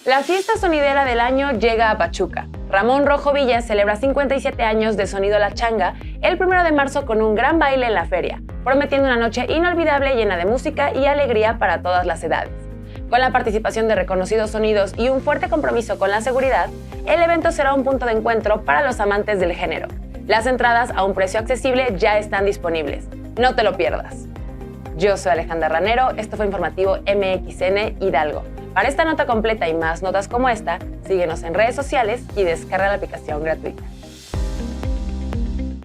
La fiesta sonidera del año llega a Pachuca. Ramón Rojo Villa celebra 57 años de Sonido La Changa el 1 de marzo con un gran baile en la feria, prometiendo una noche inolvidable llena de música y alegría para todas las edades. Con la participación de reconocidos sonidos y un fuerte compromiso con la seguridad, el evento será un punto de encuentro para los amantes del género. Las entradas a un precio accesible ya están disponibles. No te lo pierdas. Yo soy Alejandra Ranero, esto fue Informativo MXN Hidalgo. Para esta nota completa y más notas como esta, síguenos en redes sociales y descarga la aplicación gratuita.